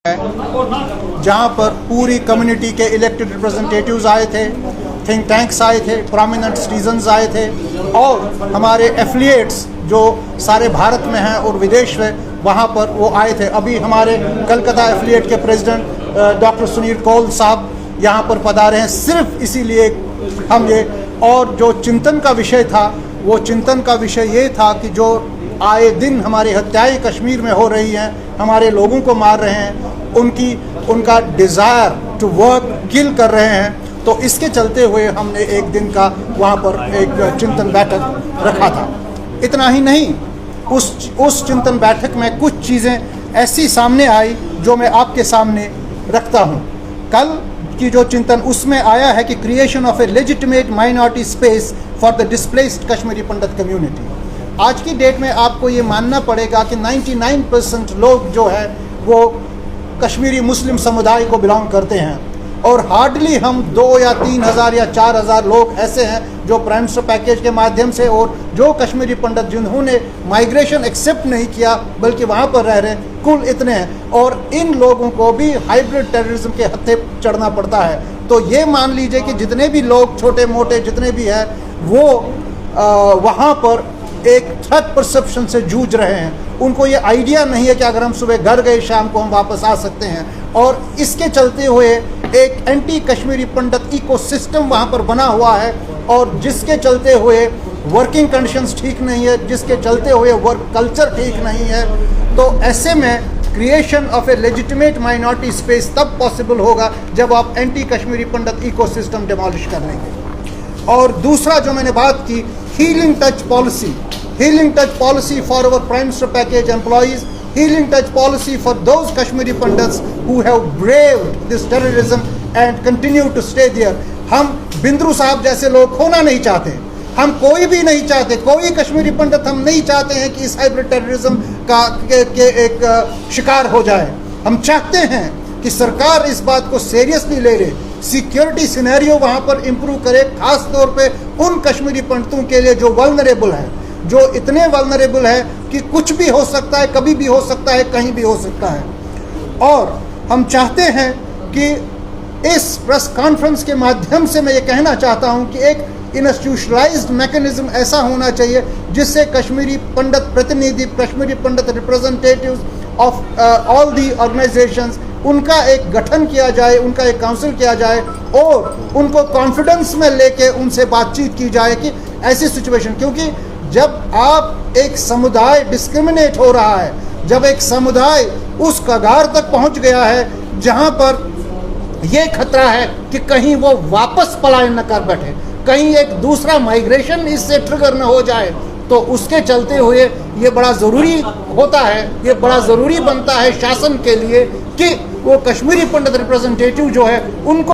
जहां पर पूरी कम्युनिटी के इलेक्टेड रिप्रेजेंटेटिव्स आए थे, थिंक टैंक्स आए थे, प्रोमिनेंट सिटीजन्स आए थे और हमारे एफिलिएट्स जो सारे भारत में हैं और विदेश में वहां पर वो आए थे। अभी हमारे कलकत्ता एफिलिएट के प्रेसिडेंट डॉक्टर सुनील कौल साहब यहाँ पर पधारे हैं सिर्फ इसीलिए हम ये। और जो चिंतन का विषय था वो चिंतन का विषय ये था कि जो आए दिन हमारी हत्याएं कश्मीर में हो रही हैं, हमारे लोगों को मार रहे हैं, उनका डिज़ायर टू वर्क किल कर रहे हैं। तो इसके चलते हुए हमने एक दिन का वहाँ पर एक चिंतन बैठक रखा था। इतना ही नहीं, उस चिंतन बैठक में कुछ चीज़ें ऐसी सामने आई जो मैं आपके सामने रखता हूँ। कल की जो चिंतन उसमें आया है कि creation of A legitimate minority space for the displaced Kashmiri Pandit community. आज की डेट में आपको ये मानना पड़ेगा कि 99% लोग जो है वो कश्मीरी मुस्लिम समुदाय को बिलोंग करते हैं और हार्डली हम 2 या 3 हज़ार या 4 हज़ार लोग ऐसे हैं जो प्राइम मिनिस्टर पैकेज के माध्यम से और जो कश्मीरी पंडित जिन्होंने माइग्रेशन एक्सेप्ट नहीं किया बल्कि वहाँ पर रह रहे, कुल इतने हैं। और इन लोगों को भी हाइब्रिड टेररिज्म के हत्थे चढ़ना पड़ता है। तो ये मान लीजिए कि जितने भी लोग छोटे मोटे जितने भी हैं वो वहाँ पर एक थ्रेट परसेप्शन से जूझ रहे हैं। उनको ये आइडिया नहीं है कि अगर हम सुबह घर गए शाम को हम वापस आ सकते हैं। और इसके चलते हुए एक एंटी कश्मीरी पंडित इकोसिस्टम वहाँ पर बना हुआ है और जिसके चलते हुए वर्किंग कंडीशंस ठीक नहीं है, जिसके चलते हुए वर्क कल्चर ठीक नहीं है। तो ऐसे में creation of A legitimate minority space तब पॉसिबल होगा जब आप एंटी कश्मीरी पंडित इकोसिस्टम डिमोलिश कर लेंगे। और दूसरा जो मैंने बात की, healing touch policy for our prime minister package employees, healing touch policy for those Kashmiri Pandits who have braved this terrorism and continue to stay there। हम बिंद्रू साहब जैसे लोग खोना नहीं चाहते, हम कोई भी नहीं चाहते, कोई कश्मीरी पंडित हम नहीं चाहते हैं कि इस हाइब्रिड टेररिज्म के एक शिकार हो जाए। हम चाहते हैं कि सरकार इस बात को सीरियसली ले ले, सिक्योरिटी सिनेरियो वहाँ पर इम्प्रूव करे, खास तौर पे उन कश्मीरी पंडितों के लिए जो वल्नरेबल है, जो इतने वल्नरेबल है कि कुछ भी हो सकता है, कभी भी हो सकता है, कहीं भी हो सकता है। और हम चाहते हैं कि इस प्रेस कॉन्फ्रेंस के माध्यम से मैं ये कहना चाहता हूं कि एक इंस्टीट्यूशनलाइज्ड मैकेनिज्म ऐसा होना चाहिए जिससे कश्मीरी पंडित प्रतिनिधि, Kashmiri Pandit representatives of all the organisations, उनका एक गठन किया जाए, उनका एक काउंसिल किया जाए और उनको कॉन्फिडेंस में लेके उनसे बातचीत की जाए कि ऐसी सिचुएशन, क्योंकि जब आप एक समुदाय डिस्क्रिमिनेट हो रहा है, जब एक समुदाय उस कगार तक पहुंच गया है जहां पर यह खतरा है कि कहीं वो वापस पलायन न कर बैठे, कहीं एक दूसरा माइग्रेशन इससे ट्रिगर न हो जाए, तो उसके चलते हुए ये बड़ा ज़रूरी होता है, ये बड़ा ज़रूरी बनता है शासन के लिए कि वो कश्मीरी पंडित रिप्रेजेंटेटिव जो है उनको